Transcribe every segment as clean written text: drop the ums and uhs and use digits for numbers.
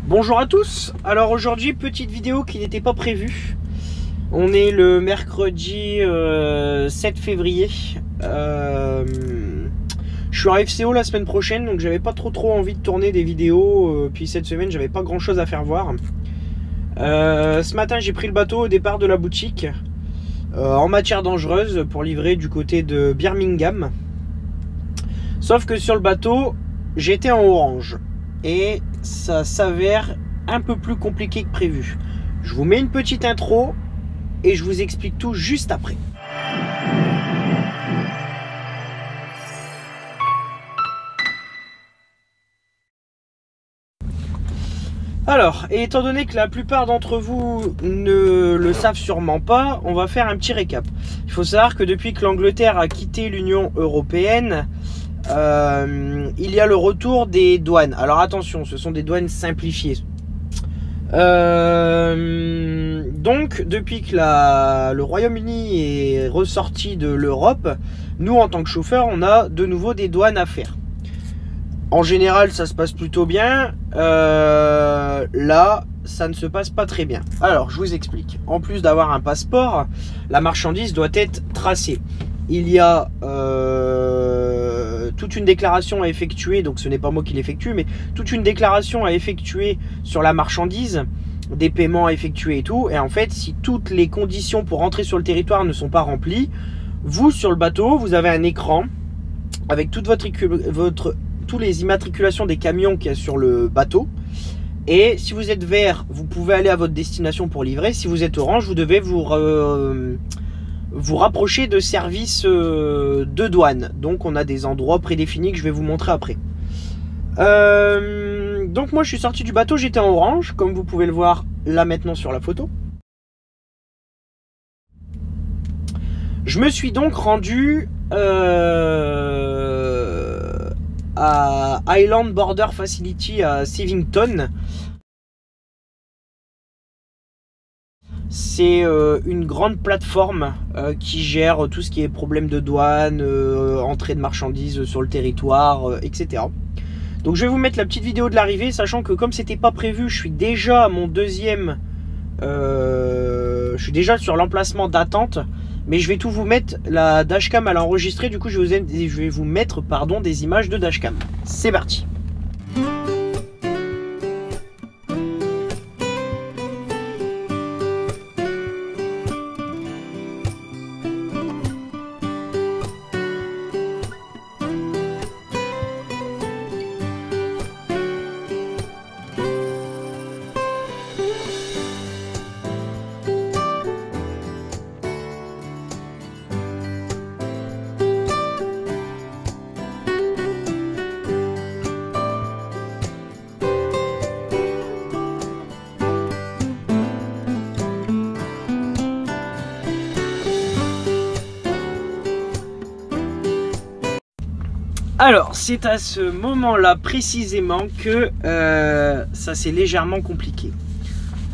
Bonjour à tous. Alors aujourd'hui, petite vidéo qui n'était pas prévue. On est le mercredi 7 février. Je suis en FCO la semaine prochaine, donc j'avais pas trop envie de tourner des vidéos. Puis cette semaine, j'avais pas grand chose à faire voir. Ce matin, j'ai pris le bateau au départ de la boutique en matière dangereuse pour livrer du côté de Birmingham. Sauf que sur le bateau, j'étais en orange. Et ça s'avère un peu plus compliqué que prévu. Je vous mets une petite intro et je vous explique tout juste après. Alors, et étant donné que la plupart d'entre vous ne le savent sûrement pas, on va faire un petit récap. Il faut savoir que depuis que l'Angleterre a quitté l'Union européenne, il y a le retour des douanes. Alors attention, ce sont des douanes simplifiées. Donc depuis que le Royaume-Uni est ressorti de l'Europe, nous en tant que chauffeurs, on a de nouveau des douanes à faire. En général, ça se passe plutôt bien. Là, ça ne se passe pas très bien. Alors, je vous explique. En plus d'avoir un passeport, la marchandise doit être tracée. Il y a toute une déclaration à effectuer, donc ce n'est pas moi qui l'effectue, mais toute une déclaration à effectuer sur la marchandise, des paiements à effectuer et tout. Et en fait, si toutes les conditions pour entrer sur le territoire ne sont pas remplies, vous, sur le bateau, vous avez un écran avec toutes les immatriculations des camions qu'il y a sur le bateau. Et si vous êtes vert, vous pouvez aller à votre destination pour livrer. Si vous êtes orange, vous devez vous rapprocher de services de douane. Donc on a des endroits prédéfinis que je vais vous montrer après. Donc moi je suis sorti du bateau, j'étais en orange, comme vous pouvez le voir là maintenant sur la photo. Je me suis donc rendu à Island Border Facility à Sevington. C'est une grande plateforme qui gère tout ce qui est problème de douane, entrée de marchandises sur le territoire, etc. Donc je vais vous mettre la petite vidéo de l'arrivée, sachant que comme c'était pas prévu, je suis déjà à mon deuxième, je suis déjà sur l'emplacement d'attente, mais je vais tout vous mettre. La dashcam elle a enregistré, du coup je vais vous mettre des images de dashcam. C'est parti. Alors, c'est à ce moment-là précisément que ça s'est légèrement compliqué.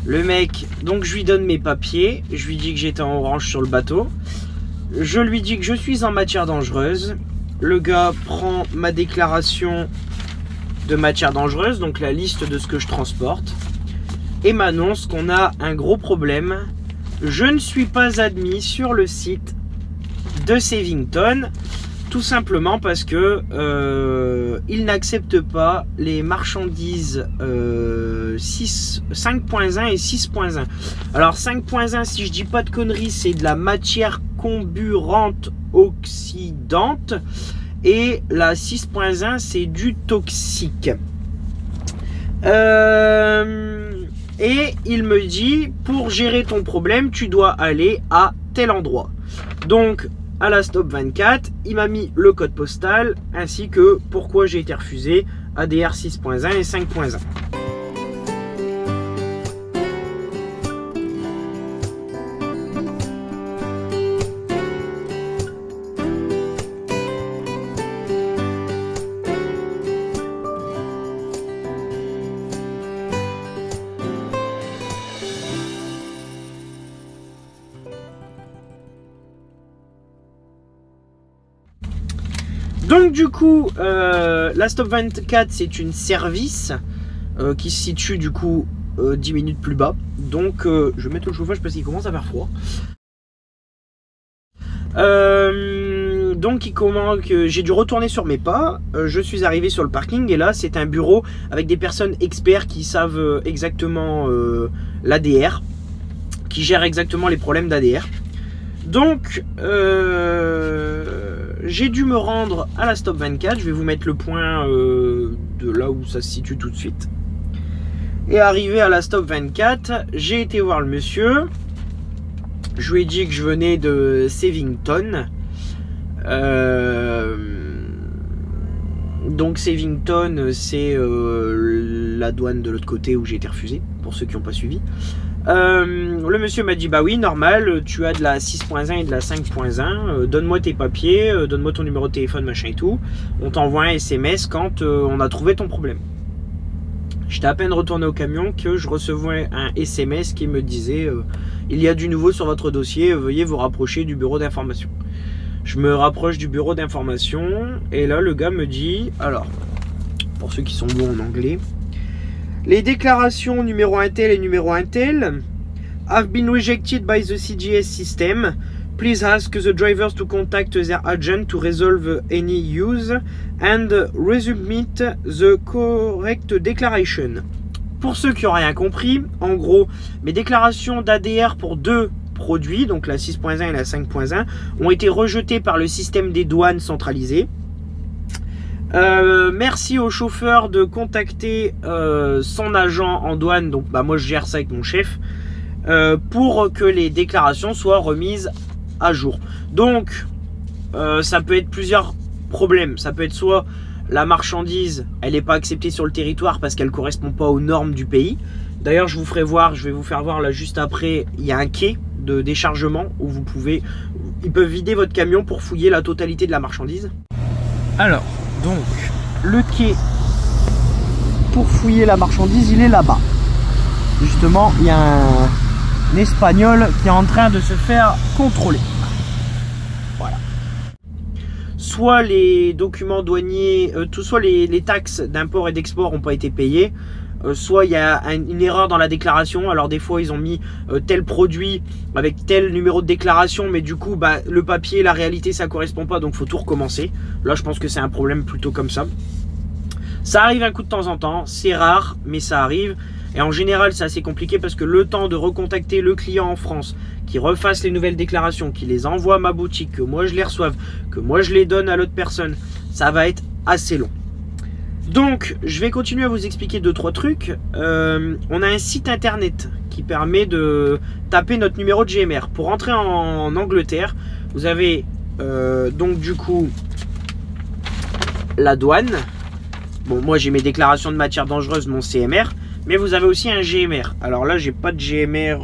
Le mec, donc je lui donne mes papiers, je lui dis que j'étais en orange sur le bateau, je lui dis que je suis en matière dangereuse. Le gars prend ma déclaration de matière dangereuse, donc la liste de ce que je transporte, et m'annonce qu'on a un gros problème. Je ne suis pas admis sur le site de Sevington. Tout simplement parce que il n'accepte pas les marchandises 5.1 et 6.1. Alors 5.1, si je dis pas de conneries, c'est de la matière comburante oxydante, et la 6.1 c'est du toxique. Et il me dit, pour gérer ton problème, tu dois aller à tel endroit. Donc à la Stop 24, il m'a mis le code postal ainsi que pourquoi j'ai été refusé, ADR 6.1 et 5.1. Donc du coup, la Stop 24 c'est une service qui se situe du coup 10 minutes plus bas. Donc je vais mettre le chauffage parce qu'il commence à faire froid. Donc j'ai dû retourner sur mes pas. Je suis arrivé sur le parking et là c'est un bureau avec des personnes experts qui savent exactement l'ADR, qui gèrent exactement les problèmes d'ADR. Donc j'ai dû me rendre à la Stop 24. Je vais vous mettre le point de là où ça se situe tout de suite. Et arrivé à la Stop 24, j'ai été voir le monsieur. Je lui ai dit que je venais de Savington. Donc Savington, c'est la douane de l'autre côté où j'ai été refusé, pour ceux qui n'ont pas suivi. Le monsieur m'a dit bah oui, normal, tu as de la 6.1 et de la 5.1, donne-moi tes papiers, donne-moi ton numéro de téléphone, machin et tout. On t'envoie un SMS quand on a trouvé ton problème. J'étais à peine retourné au camion que je recevais un SMS qui me disait il y a du nouveau sur votre dossier, veuillez vous rapprocher du bureau d'information. Je me rapproche du bureau d'information et là le gars me dit, alors pour ceux qui sont bons en anglais, les déclarations numéro 1 tel et numéro 1 tel have been rejected by the CGS system. Please ask the drivers to contact their agent to resolve any use and resubmit the correct declaration. Pour ceux qui n'ont rien compris, en gros, mes déclarations d'ADR pour deux produits, donc la 6.1 et la 5.1, ont été rejetées par le système des douanes centralisé. Merci au chauffeur de contacter son agent en douane, donc bah, moi je gère ça avec mon chef, pour que les déclarations soient remises à jour. Donc ça peut être plusieurs problèmes. Ça peut être soit la marchandise elle n'est pas acceptée sur le territoire parce qu'elle ne correspond pas aux normes du pays. D'ailleurs je vais vous faire voir là juste après, il y a un quai de déchargement où ils peuvent vider votre camion pour fouiller la totalité de la marchandise. Alors donc le quai pour fouiller la marchandise il est là-bas. Justement il y a un Espagnol qui est en train de se faire contrôler. Voilà. Soit les documents douaniers, soit les taxes d'import et d'export n'ont pas été payées, soit il y a une erreur dans la déclaration. Alors des fois ils ont mis tel produit avec tel numéro de déclaration, mais du coup bah, le papier, la réalité ça correspond pas, donc faut tout recommencer. Là je pense que c'est un problème plutôt comme ça. Ça arrive un coup de temps en temps, c'est rare mais ça arrive. Et en général, c'est assez compliqué parce que le temps de recontacter le client en France, qui refasse les nouvelles déclarations, qui les envoie à ma boutique, que moi je les reçoive, que moi je les donne à l'autre personne, ça va être assez long. Donc, je vais continuer à vous expliquer 2-3 trucs. On a un site internet qui permet de taper notre numéro de GMR. Pour entrer en Angleterre, vous avez donc du coup la douane. Bon, moi j'ai mes déclarations de matières dangereuses, mon CMR. Mais vous avez aussi un GMR. Alors là, j'ai pas de GMR.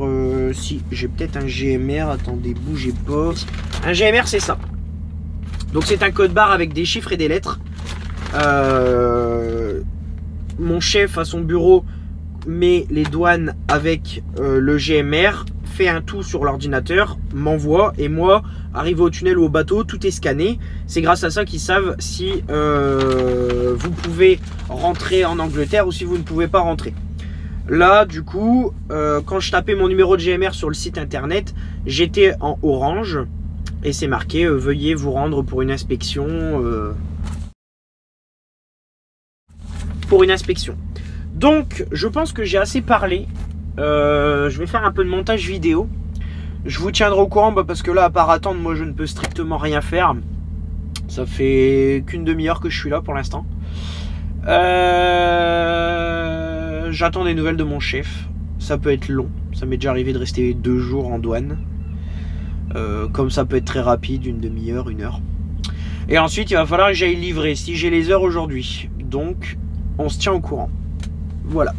Si, j'ai peut-être un GMR. Attendez, bougez pas. Un GMR, c'est ça. Donc c'est un code barre avec des chiffres et des lettres. Mon chef à son bureau met les douanes avec le GMR, fait un tout sur l'ordinateur, m'envoie et moi, arrivé au tunnel ou au bateau, tout est scanné. C'est grâce à ça qu'ils savent si vous pouvez rentrer en Angleterre ou si vous ne pouvez pas rentrer. Là, du coup, quand je tapais mon numéro de GMR sur le site internet, j'étais en orange et c'est marqué veuillez vous rendre pour une inspection. Donc, je pense que j'ai assez parlé. Je vais faire un peu de montage vidéo. Je vous tiendrai au courant parce que là, à part attendre, moi je ne peux strictement rien faire. Ça fait qu'une demi-heure que je suis là pour l'instant. J'attends des nouvelles de mon chef. Ça peut être long. Ça m'est déjà arrivé de rester 2 jours en douane. Comme ça peut être très rapide, une demi-heure, 1 heure. Et ensuite, il va falloir que j'aille livrer si j'ai les heures aujourd'hui. Donc, on se tient au courant. Voilà.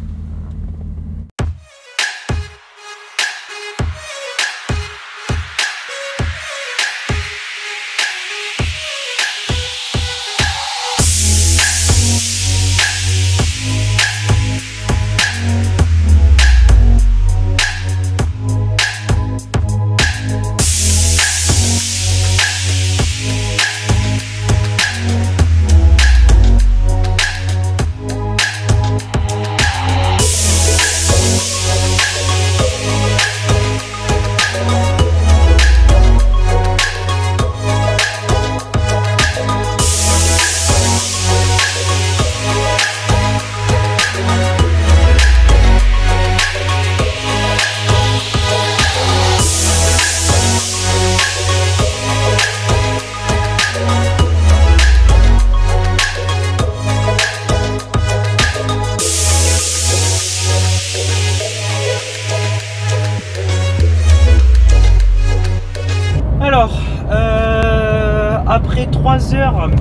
après 3 heures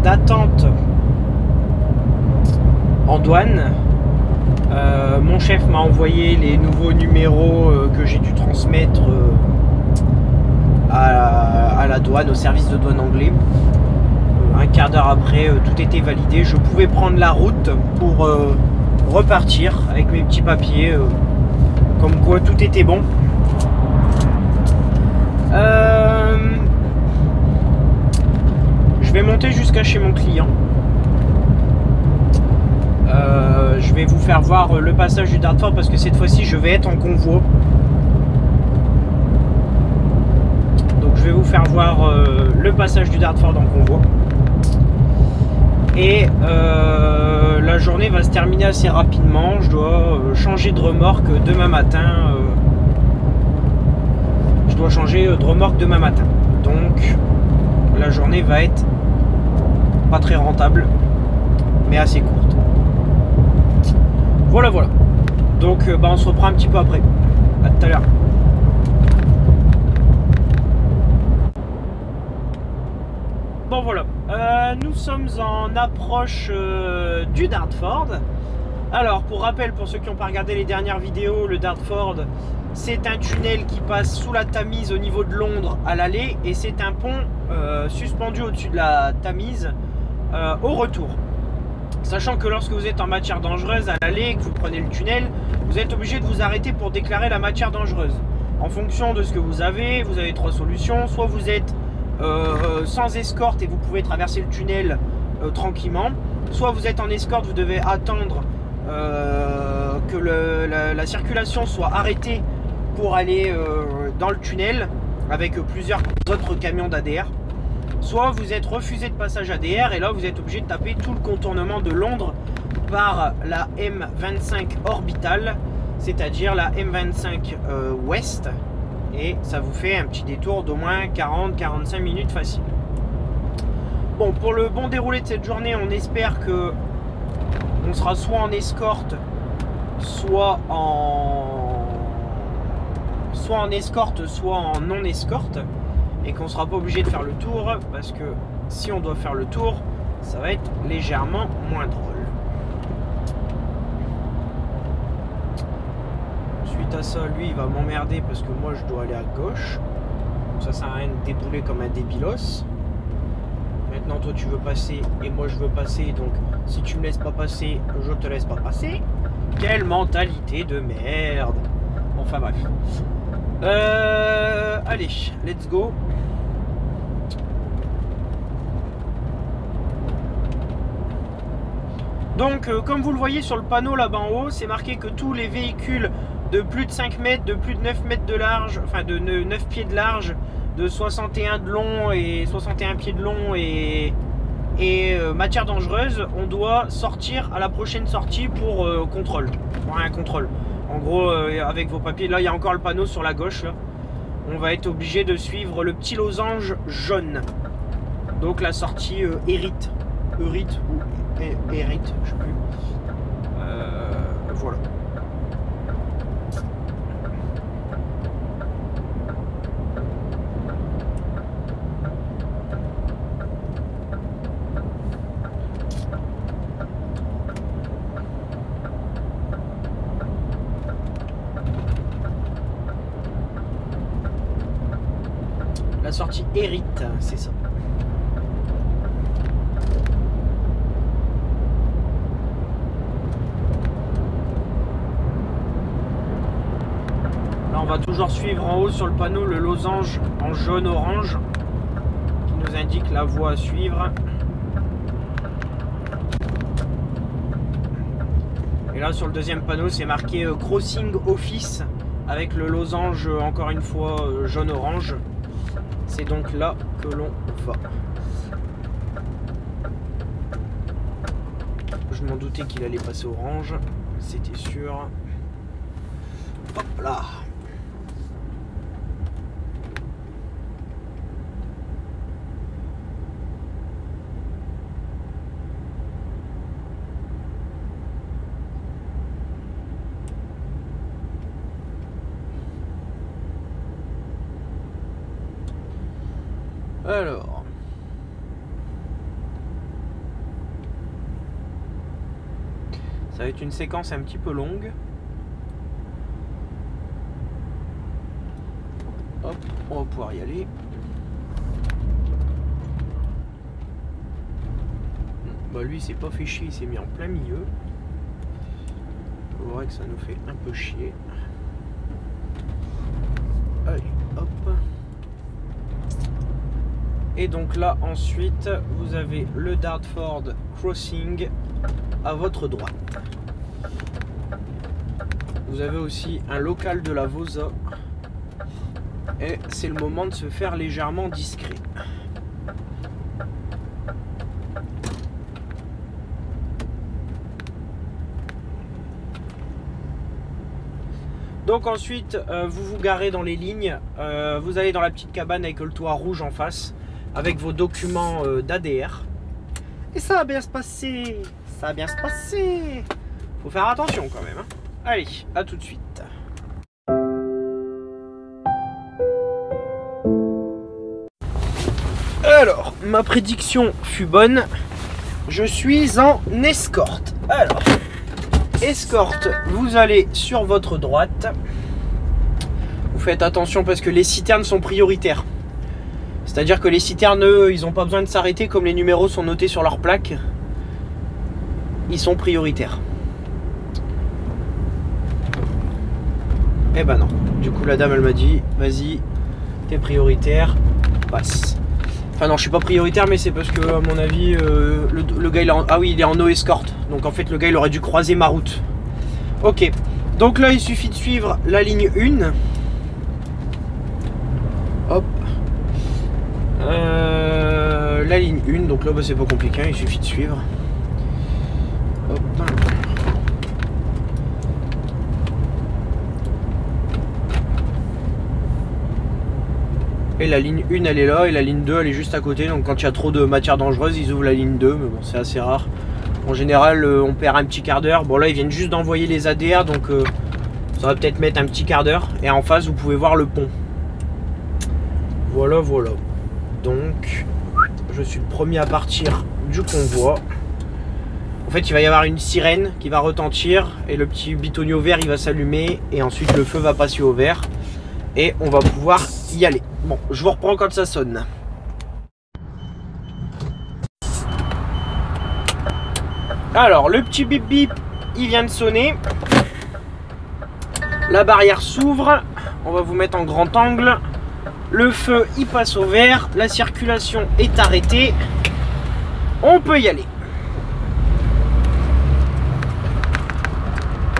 d'attente en douane, mon chef m'a envoyé les nouveaux numéros que j'ai dû transmettre à la douane, au service de douane anglais. Un quart d'heure après, tout était validé. Je pouvais prendre la route pour repartir avec mes petits papiers, comme quoi tout était bon. Je vais monter jusqu'à chez mon client. Je vais vous faire voir le passage du Dartford parce que cette fois-ci je vais être en convoi. Donc je vais vous faire voir le passage du Dartford en convoi. Et la journée va se terminer assez rapidement. Je dois changer de remorque demain matin. Je dois changer de remorque demain matin. Donc la journée va être pas très rentable, mais assez courte. Voilà, voilà. Donc on se reprend un petit peu après. À tout à l'heure. Bon voilà, nous sommes en approche du Dartford. Alors pour rappel, pour ceux qui n'ont pas regardé les dernières vidéos, le Dartford c'est un tunnel qui passe sous la Tamise au niveau de Londres à l'aller, et c'est un pont suspendu au-dessus de la Tamise au retour. Sachant que lorsque vous êtes en matière dangereuse à l'aller et que vous prenez le tunnel, vous êtes obligé de vous arrêter pour déclarer la matière dangereuse. En fonction de ce que vous avez 3 solutions. Soit vous êtes sans escorte et vous pouvez traverser le tunnel tranquillement. Soit vous êtes en escorte, vous devez attendre que la circulation soit arrêtée pour aller dans le tunnel avec plusieurs autres camions d'ADR. Soit vous êtes refusé de passage ADR et là vous êtes obligé de taper tout le contournement de Londres par la M25 Orbital, c'est-à-dire la M25 Ouest, et ça vous fait un petit détour d'au moins 40-45 minutes facile. Bon, pour le bon déroulé de cette journée, on espère que on sera soit en escorte, soit en escorte, soit en non escorte, et qu'on sera pas obligé de faire le tour, parce que si on doit faire le tour, ça va être légèrement moins drôle. Suite à ça, lui il va m'emmerder parce que moi je dois aller à gauche. Ça sert à rien de débouler comme un débilos. Maintenant toi tu veux passer et moi je veux passer, donc si tu me laisses pas passer, je te laisse pas passer. Quelle mentalité de merde. Enfin bref. Allez, let's go. Donc comme vous le voyez sur le panneau là-bas en haut, c'est marqué que tous les véhicules de plus de 5 mètres, de plus de 9 mètres de large, enfin de 9 pieds de large, de 61 de long et 61 pieds de long et matière dangereuse, on doit sortir à la prochaine sortie pour contrôle, pour un contrôle. En gros, avec vos papiers, là il y a encore le panneau sur la gauche, là. On va être obligé de suivre le petit losange jaune. Donc la sortie Hérite ou Hérite, je sais plus. Voilà. La sortie Hérite, c'est ça. Là, on va toujours suivre en haut sur le panneau le losange en jaune-orange qui nous indique la voie à suivre. Et là, sur le deuxième panneau, c'est marqué Crossing Office avec le losange, encore une fois, jaune-orange. C'est donc là que l'on va. Je m'en doutais qu'il allait passer orange, c'était sûr. Hop là. Alors, Ça va être une séquence un petit peu longue. Hop, on va pouvoir y aller. Bah lui il s'est pas fait chier, il s'est mis en plein milieu. Vous verrez que ça nous fait un peu chier. Allez, hop. Et donc là ensuite vous avez le Dartford Crossing à votre droite. Vous avez aussi un local de la Vosa. Et c'est le moment de se faire légèrement discret. Donc ensuite, vous vous garez dans les lignes. Vous allez dans la petite cabane avec le toit rouge en face, avec vos documents d'ADR. Et ça va bien se passer. Ça va bien se passer. Faut faire attention quand même. Hein. Allez, à tout de suite. Alors, ma prédiction fut bonne. Je suis en escorte. Alors, escorte, vous allez sur votre droite. Vous faites attention parce que les citernes sont prioritaires. C'est-à-dire que les citernes, eux, ils n'ont pas besoin de s'arrêter comme les numéros sont notés sur leur plaque. Ils sont prioritaires. Eh ben non. Du coup, la dame, elle m'a dit, vas-y, t'es prioritaire, passe. Enfin non, je suis pas prioritaire, mais c'est parce que, à mon avis, le gars, il est en... Ah oui, il est en no escorte. Donc en fait, le gars, il aurait dû croiser ma route. Ok. Donc là, il suffit de suivre la ligne 1. Hop. La ligne 1. Donc là, bah, c'est pas compliqué, il suffit de suivre. Hop. Et la ligne 1 elle est là et la ligne 2 elle est juste à côté. Donc quand il y a trop de matière dangereuse, ils ouvrent la ligne 2. Mais bon, c'est assez rare. En général, on perd un petit quart d'heure. Bon là, ils viennent juste d'envoyer les ADR. Donc ça va peut-être mettre un petit quart d'heure. Et en face, vous pouvez voir le pont. Voilà, voilà. Donc, je suis le premier à partir du convoi. En fait, il va y avoir une sirène qui va retentir. Et le petit bitonio vert, il va s'allumer. Et ensuite, le feu va passer au vert. Et on va pouvoir y aller. Bon, je vous reprends quand ça sonne. Alors, le petit bip bip, il vient de sonner. La barrière s'ouvre. On va vous mettre en grand angle. Le feu, il passe au vert. La circulation est arrêtée. On peut y aller.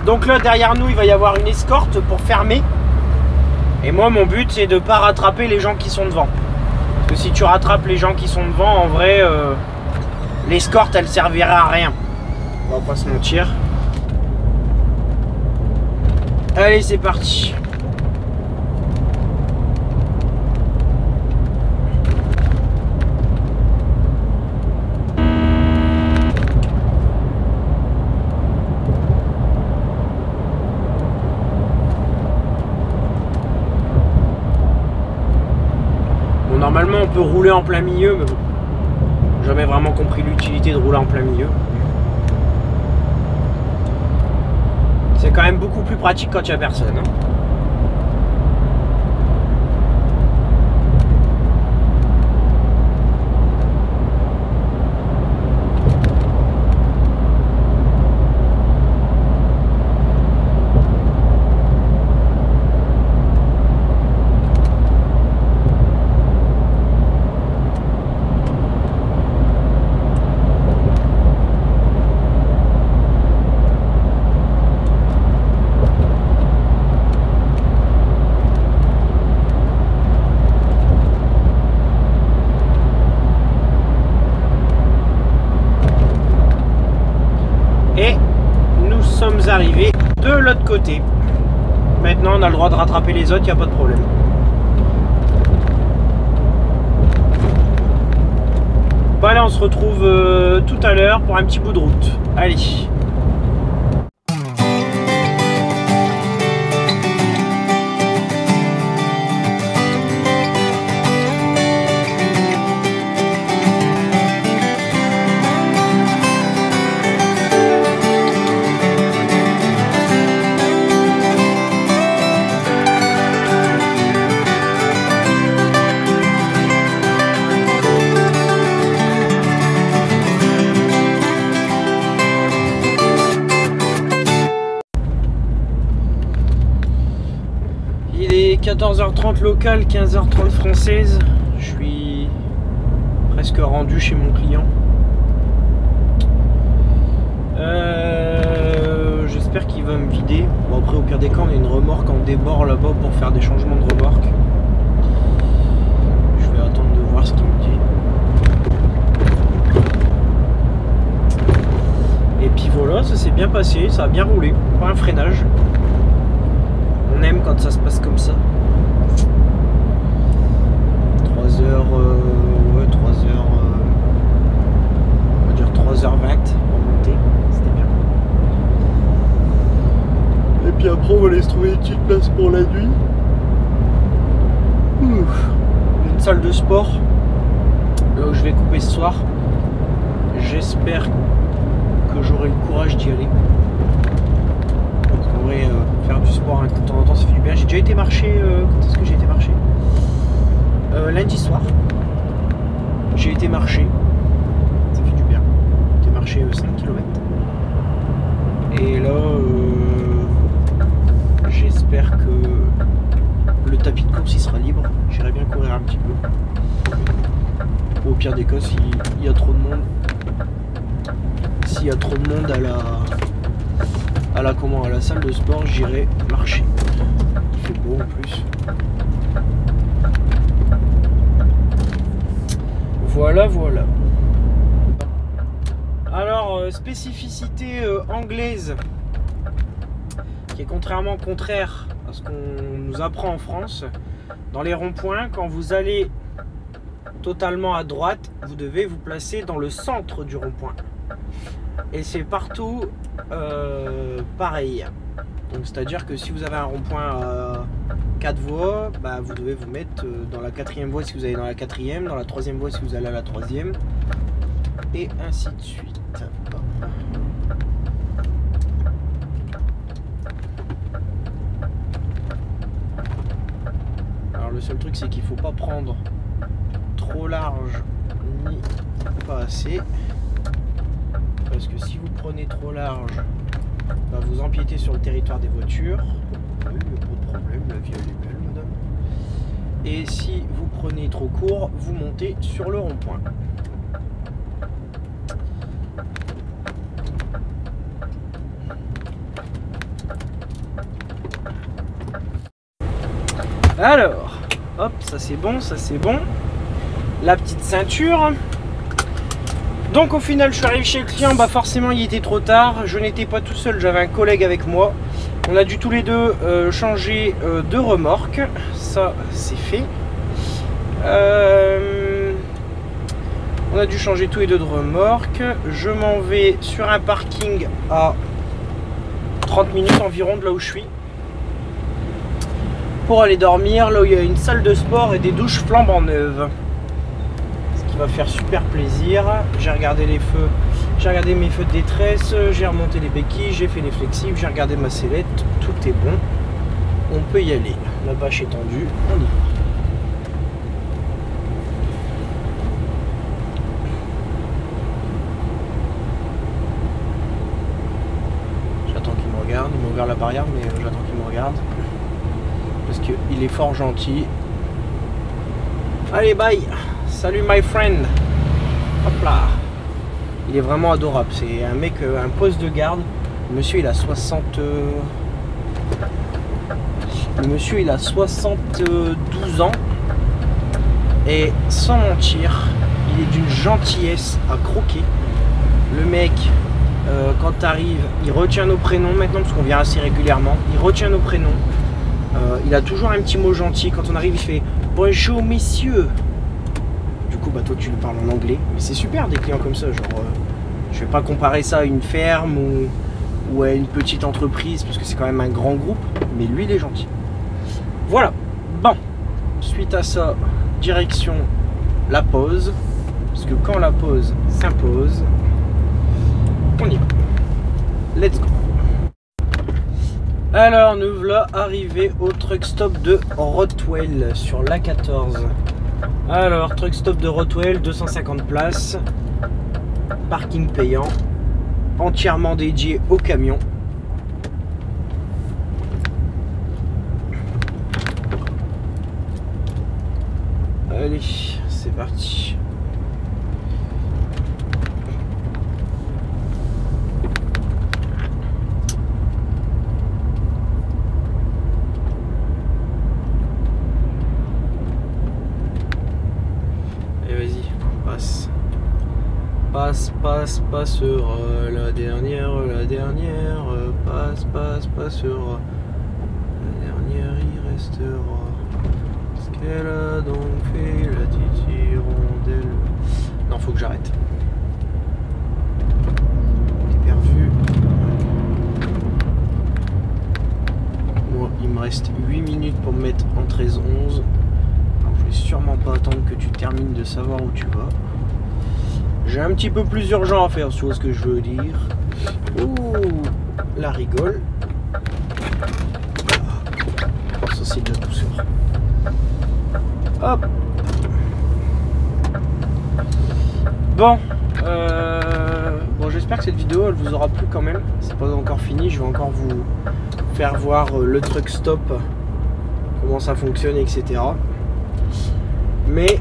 Donc là, derrière nous, il va y avoir une escorte pour fermer. Et moi, mon but, c'est de ne pas rattraper les gens qui sont devant. Parce que si tu rattrapes les gens qui sont devant, en vrai, l'escorte, elle servira à rien. On va pas se mentir. Allez, c'est parti. Normalement on peut rouler en plein milieu, mais bon, jamais vraiment compris l'utilité de rouler en plein milieu. C'est quand même beaucoup plus pratique quand il n'y a personne. Hein. Arrivé de l'autre côté. Maintenant on a le droit de rattraper les autres, il n'y a pas de problème. Bon allez, on se retrouve tout à l'heure pour un petit bout de route. Allez. est 14h30 locale, 15h30 française. Je suis presque rendu chez mon client. J'espère qu'il va me vider. Bon, après, au pire des cas, on a une remorque en débord là-bas pour faire des changements de remorque. Je vais attendre de voir ce qu'il me dit. Et puis voilà, ça s'est bien passé, ça a bien roulé. Pas un freinage. On aime quand ça se passe comme ça. 3 heures, ouais, 3 heures, on va dire 3h20 en montée, c'était bien. Et puis après, on va aller se trouver une petite place pour la nuit. Une salle de sport, là où je vais couper ce soir. J'espère que j'aurai le courage d'y aller. On pourrait faire du sport de temps en temps, ça fait du bien. J'ai déjà été marcher, quand est-ce que j'ai été marcher? Lundi soir. J'ai été marcher, ça fait du bien. J'ai été marcher 5 km. Et là, j'espère que le tapis de course il sera libre. J'irai bien courir un petit peu. Au pire des cas, s'il y a trop de monde, à la salle de sport, j'irai marcher. Il fait beau en plus. Voilà. Alors, spécificité anglaise, qui est contraire à ce qu'on nous apprend en France. Dans les ronds-points, quand vous allez totalement à droite, vous devez vous placer dans le centre du rond-point. Et c'est partout pareil. Donc c'est-à-dire que si vous avez un rond-point à 4 voies, bah, vous devez vous mettre dans la 4e voie si vous allez dans la 4e, dans la 3e voie si vous allez à la 3e, et ainsi de suite. Alors le seul truc, c'est qu'il ne faut pas prendre trop large ni pas assez, parce que si vous prenez trop large, bah, vous empiétez sur le territoire des voitures. Oui, il n'y a pas de problème, la vie elle est belle, madame. Et si vous prenez trop court, vous montez sur le rond-point. Alors, hop, ça c'est bon, La petite ceinture. Donc au final, je suis arrivé chez le client, bah forcément il était trop tard. Je n'étais pas tout seul, j'avais un collègue avec moi. On a dû tous les deux changer de remorque. Ça, c'est fait. On a dû changer tous les deux de remorque. Je m'en vais sur un parking à 30 minutes environ de là où je suis, pour aller dormir, là où il y a une salle de sport et des douches flambant neuves. Ce qui va faire super plaisir. J'ai regardé les feux, j'ai regardé mes feux de détresse, j'ai remonté les béquilles, j'ai fait les flexibles, j'ai regardé ma sellette, tout est bon. On peut y aller. La bâche est tendue, on y va. J'attends qu'il me regarde, il m'a ouvert la barrière, mais j'attends qu'il me regarde. Parce qu'il est fort gentil. Allez, bye. Salut my friend. Hop là. Il est vraiment adorable. C'est un mec, un poste de garde. Le monsieur il a 72 ans. Et sans mentir, il est d'une gentillesse à croquer. Le mec, quand tu arrives, il retient nos prénoms maintenant, parce qu'on vient assez régulièrement. Il retient nos prénoms. Il a toujours un petit mot gentil. Quand on arrive, il fait bonjour messieurs. Du coup, bah toi tu lui parles en anglais. Mais c'est super des clients comme ça. Genre, je vais pas comparer ça à une ferme ou à une petite entreprise, parce que c'est quand même un grand groupe. Mais lui, il est gentil. Voilà. Bon. Suite à ça, direction la pause. Parce que quand la pause s'impose, on y va. Let's go. Alors nous voilà arrivés au truck stop de Rothwell sur l'A14. Alors truck stop de Rothwell, 250 places, parking payant, entièrement dédié au camion. c'est parti. Et vas-y, passe. Passera la dernière, passera. La dernière y restera. Ce qu'elle a donc fait, la petite hirondelle. Non, faut que j'arrête. J'ai perdu. Moi, il me reste 8 minutes pour me mettre en 13-11. Alors, je vais sûrement pas attendre que tu termines de savoir où tu vas. J'ai un petit peu plus urgent à faire, tu vois ce que je veux dire. Ouh, la rigole. Oh, ça c'est de la douceur. Hop. Bon, bon, j'espère que cette vidéo elle vous aura plu quand même. C'est pas encore fini, je vais encore vous faire voir le truck stop, comment ça fonctionne, etc. Mais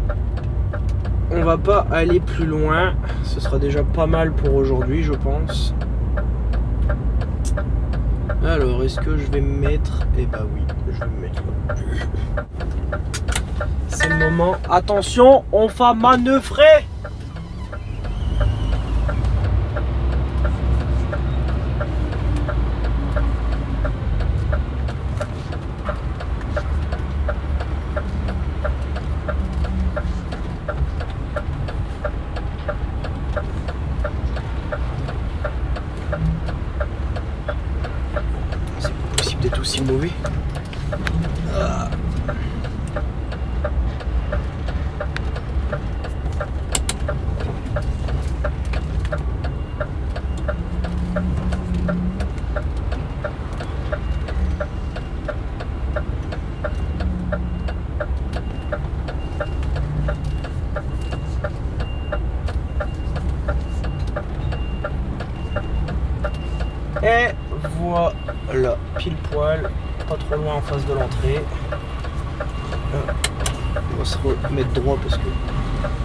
on va pas aller plus loin, ce sera déjà pas mal pour aujourd'hui je pense. Alors est-ce que je vais me mettre? Eh bah oui, je vais me mettre là. C'est le moment, attention, on va manœuvrer. D'être aussi mauvais. Et voilà, pile poil, pas trop loin en face de l'entrée. On va se remettre droit parce que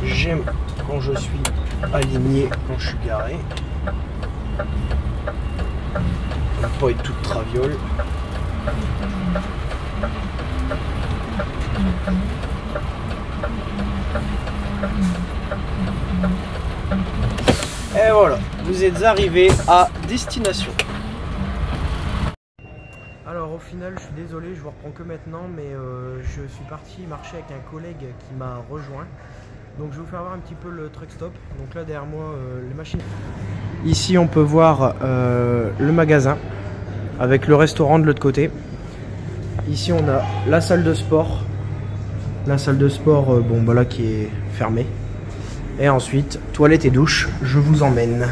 j'aime quand je suis aligné, quand je suis garé. On va pas être toute traviole. Et voilà, vous êtes arrivés à destination. Alors au final, je suis désolé, je vous reprends que maintenant, mais je suis parti marcher avec un collègue qui m'a rejoint. Donc je vais vous faire voir un petit peu le truck stop. Donc là derrière moi, les machines. Ici on peut voir le magasin avec le restaurant de l'autre côté. Ici on a la salle de sport. La salle de sport, bon bah là qui est fermée. Et ensuite, toilette et douche, je vous emmène.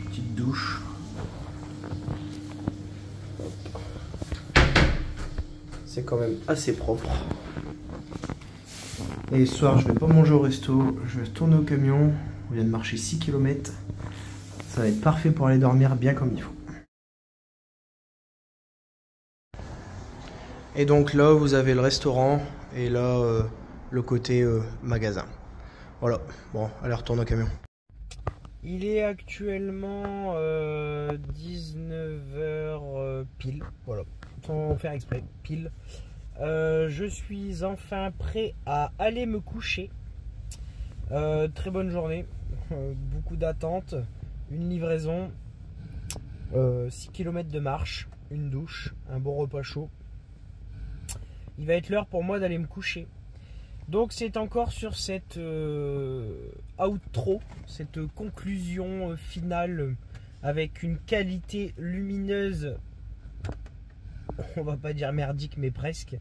Petite douche. C'est quand même assez propre. Et ce soir, je vais pas manger au resto, je vais tourner au camion. On vient de marcher 6 km. Ça va être parfait pour aller dormir bien comme il faut. Et donc là, vous avez le restaurant et là, le côté magasin. Voilà, bon, allez, retourne au camion. Il est actuellement 19h pile, voilà, sans faire exprès, pile. Je suis enfin prêt à aller me coucher. Très bonne journée, beaucoup d'attentes, une livraison, 6 km de marche, une douche, un bon repas chaud. Il va être l'heure pour moi d'aller me coucher. Donc c'est encore sur cette outro, cette conclusion finale avec une qualité lumineuse, on va pas dire merdique mais presque,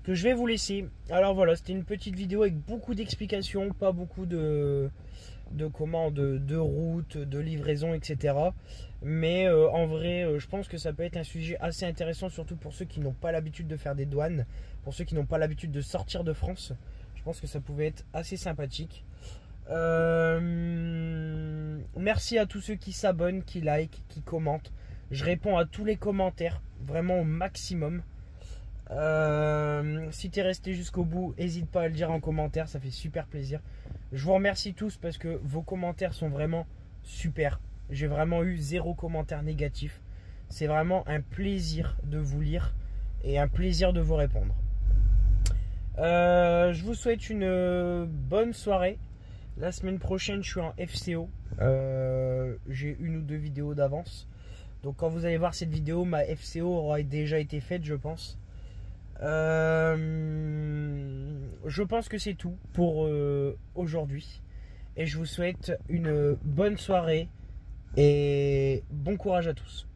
que je vais vous laisser. Alors voilà, c'était une petite vidéo avec beaucoup d'explications, pas beaucoup de commandes, de route, de livraison, etc. Mais en vrai, je pense que ça peut être un sujet assez intéressant, surtout pour ceux qui n'ont pas l'habitude de faire des douanes, pour ceux qui n'ont pas l'habitude de sortir de France. Je pense que ça pouvait être assez sympathique. Merci à tous ceux qui s'abonnent, qui like, qui commentent. Je réponds à tous les commentaires, vraiment au maximum. Si tu es resté jusqu'au bout, n'hésite pas à le dire en commentaire, ça fait super plaisir. Je vous remercie tous parce que vos commentaires sont vraiment super. J'ai vraiment eu 0 commentaire négatif. C'est vraiment un plaisir de vous lire et un plaisir de vous répondre. Je vous souhaite une bonne soirée. La semaine prochaine, je suis en FCO. J'ai 1 ou 2 vidéos d'avance. Donc quand vous allez voir cette vidéo, ma FCO aura déjà été faite, je pense. Je pense que c'est tout pour aujourd'hui. Et je vous souhaite une bonne soirée et bon courage à tous.